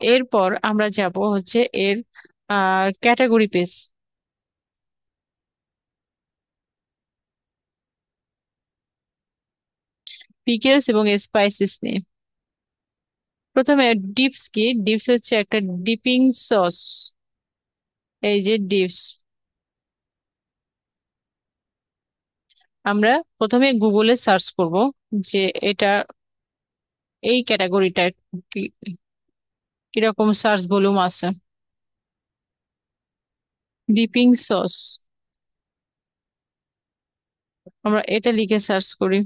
এরপর আমরা যাব হচ্ছে এর ক্যাটাগরি পেজ, পিকেলস এবং স্পাইসেস নিয়ে। প্রথমে ডিপস কি? ডিপস হচ্ছে একটা ডিপিং সস। এই যে ডিপস, আমরা প্রথমে গুগলে সার্চ করব যে এটা, এই ক্যাটাগরিটা কিরকম সার্চ ভলিউম আছে। ডিপিং সস, আমরা এটা লিখে সার্চ করি।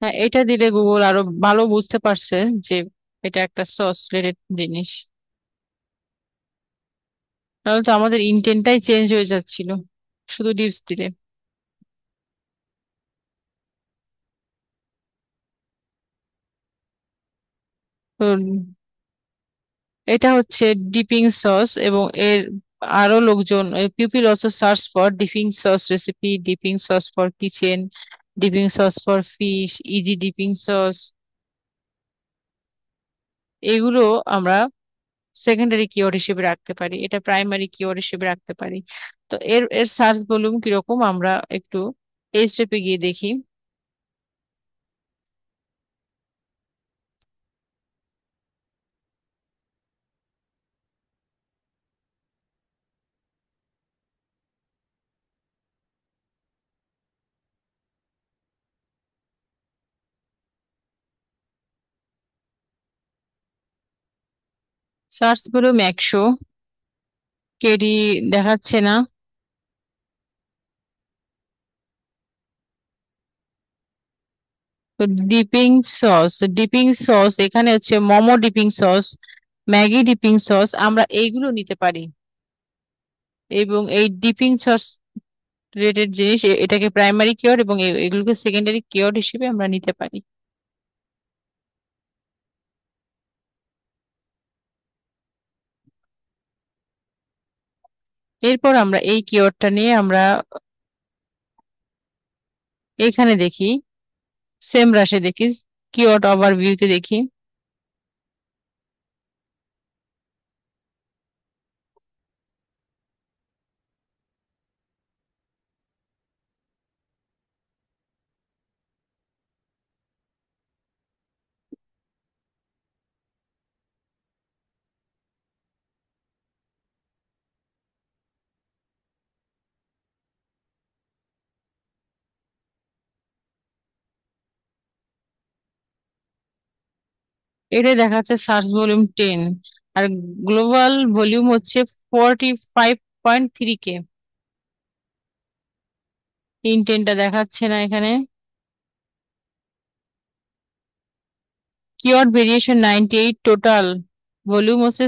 হ্যাঁ, এটা দিলে গুগল আরো ভালো বুঝতে পারছে যে এটা একটা সস রিলেটেড জিনিস। তাহলে তো আমাদের ইন্টেন্টটাই চেঞ্জ হয়ে যাচ্ছিল শুধু ডিপস দিলে। তো এটা হচ্ছে ডিপিং সস, এবং এর আরো লোকজন, people also search for dipping sauce recipe, dipping sauce for kitchen, dipping sauce for fish, easy dipping sauce. এগুলো আমরা সেকেন্ডারি কিওয়ার্ড হিসেবে রাখতে পারি, এটা প্রাইমারি কিওয়ার্ড হিসেবে রাখতে পারি। তো এর এর সার্চ ভলিউম কিরকম আমরা একটু এই স্টেপে গিয়ে দেখি। সার্চ ভলিউম 100, কেডি দেখাচ্ছে না। তো ডিপিং সস, ডিপিং সস এখানে হচ্ছে momo dipping sauce, Maggi dipping sauce, আমরা এইগুলো নিতে পারি। এবং এই ডিপিং সস রিলেটেড জিনিস, এটাকে প্রাইমারি কিওয়ার্ড এবং এগুলোকে সেকেন্ডারি কিওয়ার্ড হিসেবে আমরা নিতে পারি। এরপর আমরা এই কিওয়ার্ডটা নিয়ে আমরা এখানে দেখি, সেম রাশে দেখি, কিওয়ার্ড ওভারভিউতে দেখি। এটা দেখাচ্ছে সার্চ ভলিউম 10, আর গ্লোবাল ভলিউম হচ্ছে 45.3 কে। ইনটেনটা দেখাচ্ছে না এখানে। কিওয়ার্ড ভেরিয়েশন 98, টোটাল ভলিউম হচ্ছে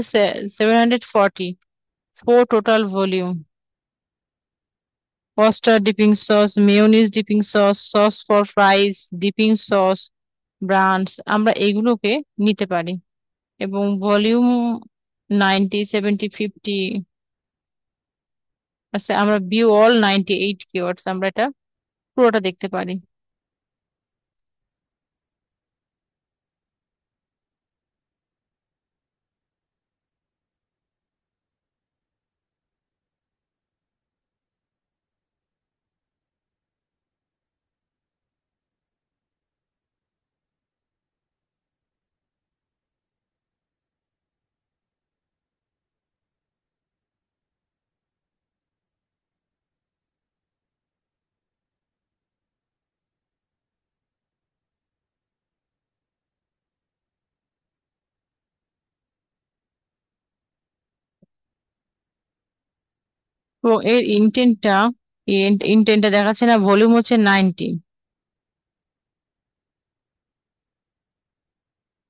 740, 4 total volume. Oyster dipping sauce, mayonnaise dipping sauce, sauce for fries, dipping sauce, brands, আমরা এগুলোকে নিতে পারি। এবং ভলিউম 90, 70, 50 আছে। আমরা ভিউ অল 98 কিওয়ার্ডস, আমরা এটা পুরোটা দেখতে পারি। তো এর ইন্টেন্টটা দেখাচ্ছে না, ভলিউম হচ্ছে 90।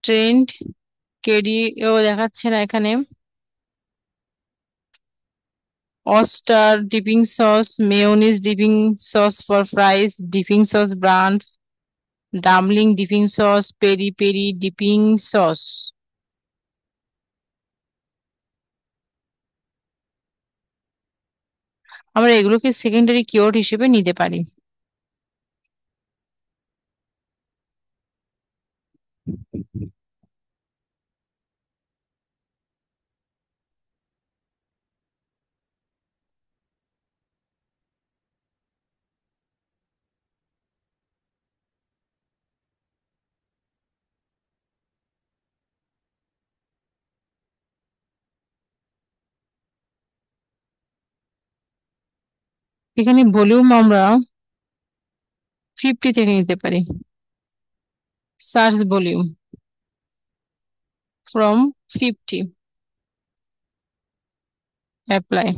ট্রেন্ড, কেডিও দেখাচ্ছে না এখানে। Oyster dipping sauce, mayonnaise dipping sauce for fries, dipping sauce brands, dumpling dipping sauce, peri peri dipping sauce. আমরা এগুলোকে সেকেন্ডারি কিওয়ার্ড হিসেবে নিতে পারি। এখানে ভলিউম আমরা 50 থেকে নিতে পারি। Search volume from 50, apply.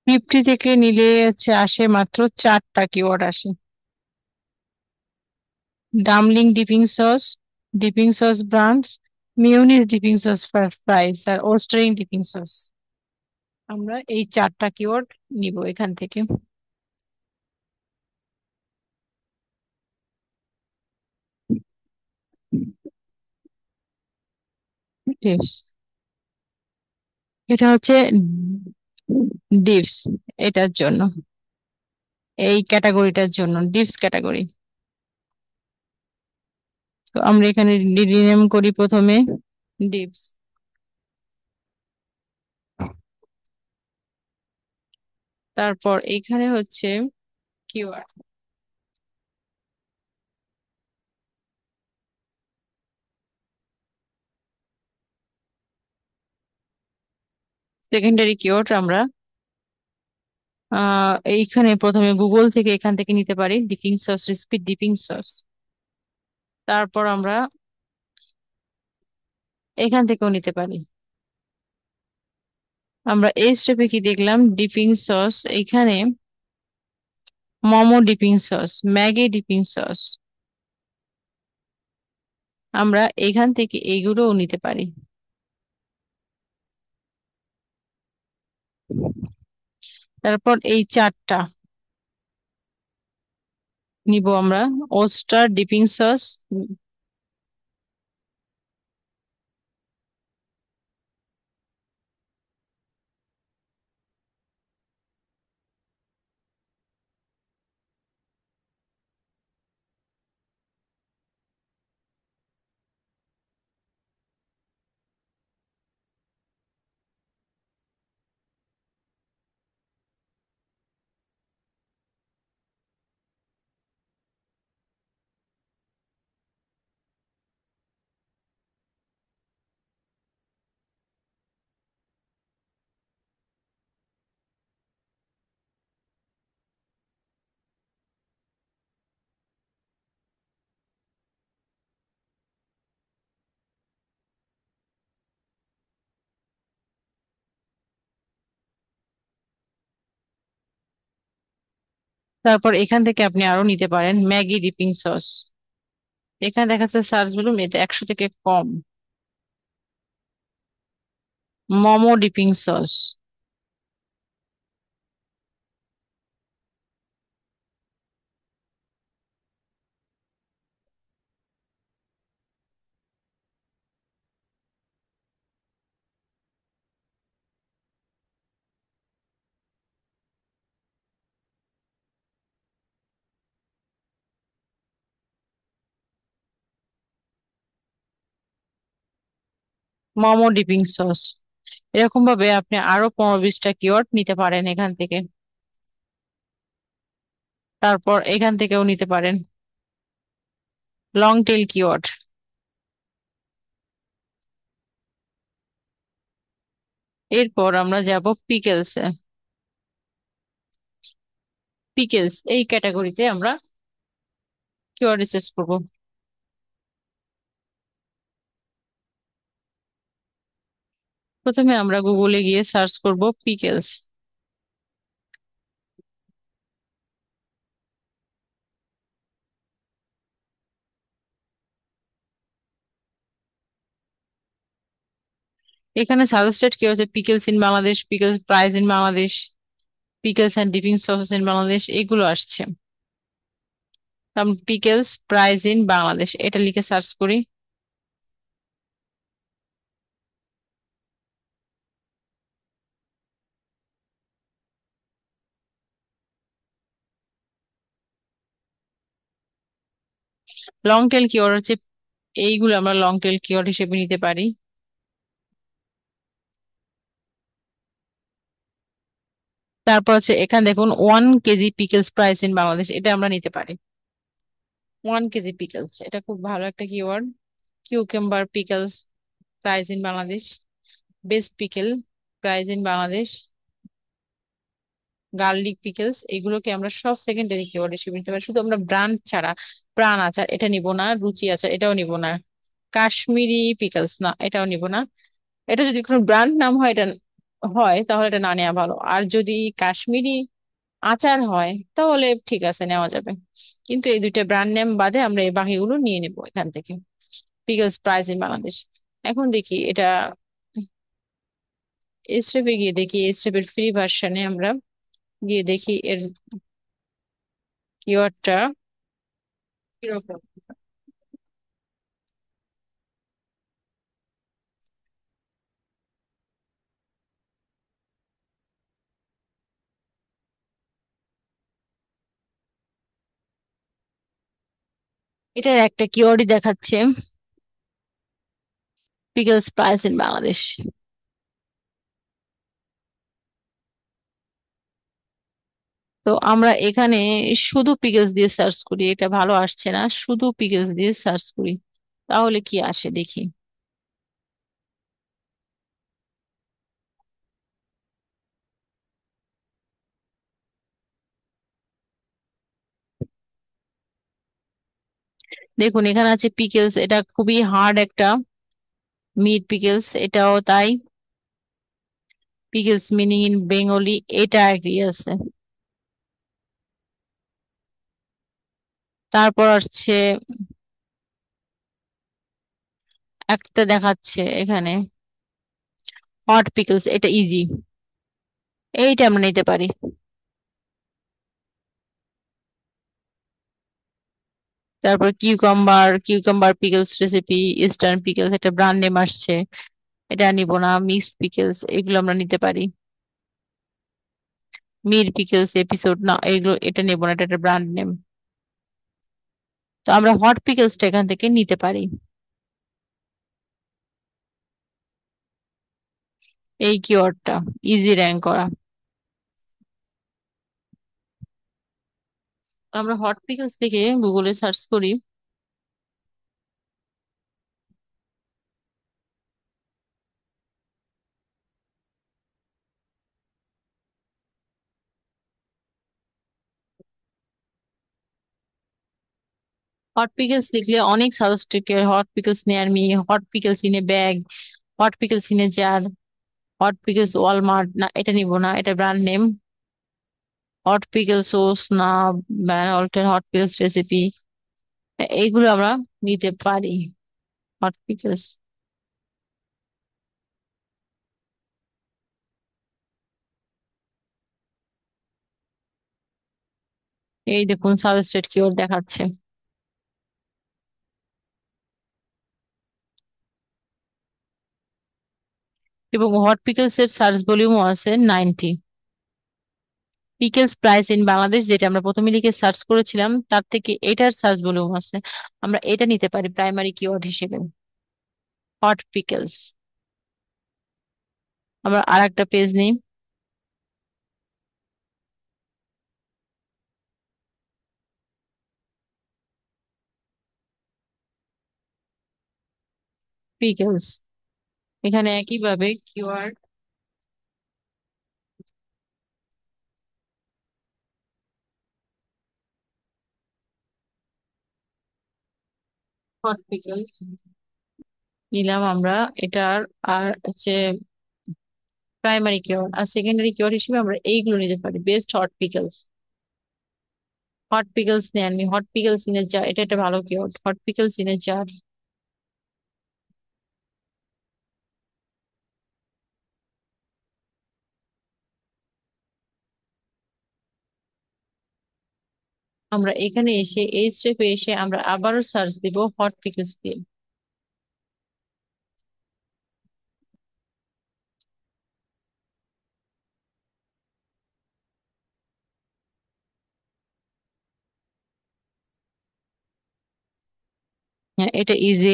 50 থেকে নিলে হচ্ছে আসে মাত্র 4টা কিওয়ার্ড আসে। Dumpling dipping sauce, dipping sauce branch, mayonnaise dipping sauce fries আর ওস্টারিং ডিপিং সস। আমরা এই 4টা কিওয়ার্ড নিব এখান থেকে। ডিপস, এটা হচ্ছে ডিপস, এটার জন্য, এই ক্যাটাগরিটার জন্য ডিপস ক্যাটাগরি। তো আমরা এখানে রিনেম করি প্রথমে ডিপস। তারপর এখানে হচ্ছে কিওয়ার্ড, সেকেন্ডারি কিওয়ার্ড আমরা এইখানে প্রথমে গুগল থেকে এখান থেকে নিতে পারি dipping sauce recipe dipping sauce. তারপর আমরা এখান থেকেও নিতে পারি। আমরা এই স্টেপে কি দেখলাম, ডিপিং সস এইখানে momo dipping sauce, Maggi dipping sauce, আমরা এখান থেকে এইগুলোও নিতে পারি। তারপর এই 4টা নিব আমরা, ওস্টার ডিপিং সস, তারপর এখান থেকে আপনি আরো নিতে পারেন ম্যাগি ডিপিং সস। এখানে দেখা যাচ্ছে সার্চ ভলিউম এটা 100 থেকে কম। Momo dipping sauce, momo dipping sauce. এরকম ভাবে আপনি আরো 15-20টা কিওয়ার্ড নিতে পারেন এখান থেকে। তারপর এখান থেকেও নিতে পারেন লং টেল কিওয়ার্ড। এরপর আমরা যাব পিকেলসে। পিকেলস এই ক্যাটাগরিতে আমরা কিওয়ার্ড রিসার্চ করব। প্রথমে আমরা গুগলে গিয়ে সার্চ করব পিকেলস। এখানে সাজেস্টেড কি হচ্ছে, pickles in Bangladesh, pickles price in Bangladesh, pickles and dipping sauces in Bangladesh, এগুলো আসছে। পিকেলস প্রাইস ইন বাংলাদেশ এটা লিখে সার্চ করি। লং টেল কিওয়ার্ড হচ্ছে এইগুলো আমরা লং টেল কিওয়ার্ড হিসেবে নিতে পারি। তারপর হচ্ছে এখানে দেখুন 1 KG pickles price in Bangladesh এটা আমরা নিতে পারি। 1 কেজি পিকেলস এটা খুব ভালো একটা keyword. Cucumber pickles price in Bangladesh, best pickle price in Bangladesh, garlic pickles, এগুলোকে আমরা সব সেকেন্ডারি কিওয়ার্ড হিসেবে নিতে পারি। শুধু আমরা ব্র্যান্ড ছাড়া প্রাণ আচার এটা নিব না, রুচি আচার এটাও নিব না, কাশ্মীরি পিকেলস না এটাও নিব না। এটা যদি কোনো ব্র্যান্ড নাম হয় এটা হয় তাহলে এটা না নেওয়া ভালো। আর যদি কাশ্মীরি আচার হয় তাহলে ঠিক আছে নেওয়া যাবে। কিন্তু এই দুইটা ব্র্যান্ড নেম বাদে আমরা এই বাকিগুলো নিয়ে নেব এখান থেকে। Pickles price in Bangladesh. এখন দেখি এটা স্টেপে গিয়ে দেখি স্টেপের ফ্রি ভার্সনে আমরা গিয়ে দেখি এর কিওয়ার্ডটা কিরকম। এটার একটা কিওয়ার্ডই দেখাচ্ছে পিকলস প্রাইস ইন বাংলাদেশ। তো আমরা এখানে শুধু পিকলস দিয়ে সার্চ করি, এটা ভালো আসছে না, শুধু পিকলস দিয়ে সার্চ করি তাহলে কি আসে দেখি। দেখুন এখানে আছে পিকেলস, এটা খুবই হার্ড একটা মিট পিকেলস এটাও তাই। পিকেলস মিনিং ইন বেঙ্গলি এটা একই আছে। তারপর আসছে একটা দেখাচ্ছে এখানে হট পিকলস, এটা ইজি, এইটা আমরা নিতে পারি। তারপর cucumber pickles recipe, eastern pickles একটা ব্র্যান্ড নেম আসছে, এটা নিব না। মিক্সড পিকলস এগুলো আমরা নিতে পারি। মির পিকলস এপিসোড না এগুলো এটা নেব না, এটা একটা ব্র্যান্ড নেম। তো আমরা হট পিকলসটা এখান থেকে নিতে পারি। এই কিওয়ার্ডটা ইজি র্যাঙ্ক করা। তো আমরা হট পিকলস থেকে গুগলে সার্চ করি। হট পিকলস লিখলে অনেক suggested, hot pickles near me, hot pickles in a bag, hot pickles in a jar, hot pickles Walmart না এটা নিব না, এটা brand name. Hot pickle sauce না, অল্টার হট পিকলস রেসিপি, এইগুলো আমরা নিতে পারি। হট পিকলস এই দেখুন সাজেস্টেড কিওয়ার্ড দেখাচ্ছে। এবং হট পিকলস এর সার্চ ভলিউমও আছে 90। পিকলস প্রাইস ইন বাংলাদেশ যেটা আমরা প্রথমে লিখে সার্চ করেছিলাম তার থেকে এটার সার্চ ভলিউম আছে, আমরা এটা নিতে পারি প্রাইমারি কিওয়ার্ড হিসেবে। Hot pickles. আমরা আর একটা পেজ নিই। পিকলস এখানে একইভাবে কিওয়ার্ড হট পিকলস নিলাম আমরা এটার। আর হচ্ছে প্রাইমারি কিওয়ার্ড আর সেকেন্ডারি কিওয়ার্ড হিসেবে আমরা এইগুলো নিতে পারি। Best hot pickles, hot pickles নেননি, hot pickles in a jar এটা একটা ভালো keyword, hot pickles in a jar. আমরা এখানে এসে এই স্টেপে এসে আমরা আবারও সার্চ দিব হট পিকলস দিয়ে। হ্যাঁ, এটা ইজি।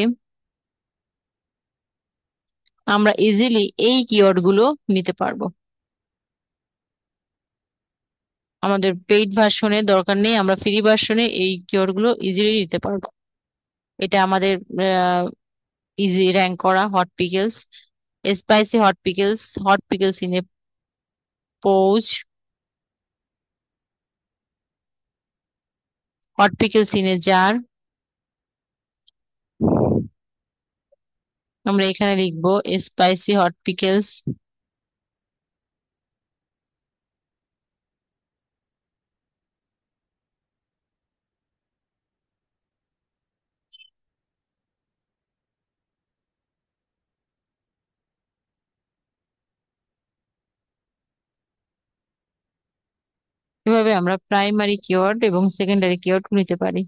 আমরা ইজিলি এই কিওয়ার্ড গুলো নিতে পারবো। আমাদের পেইড ভার্সনে দরকার নেই, আমরা ফ্রি ভার্সনে এই কিওয়ার্ড গুলো ইজিলি নিতে পারবো। এটা আমাদের ইজি র্যাঙ্ক করা hot pickles, spicy hot pickles in a pouch, hot pickles in a jar. আমরা এখানে লিখবো স্পাইসি হট পিকলস। এভাবে আমরা প্রাইমারি কিওয়ার্ড এবং সেকেন্ডারি কিওয়ার্ড নিতে পারি।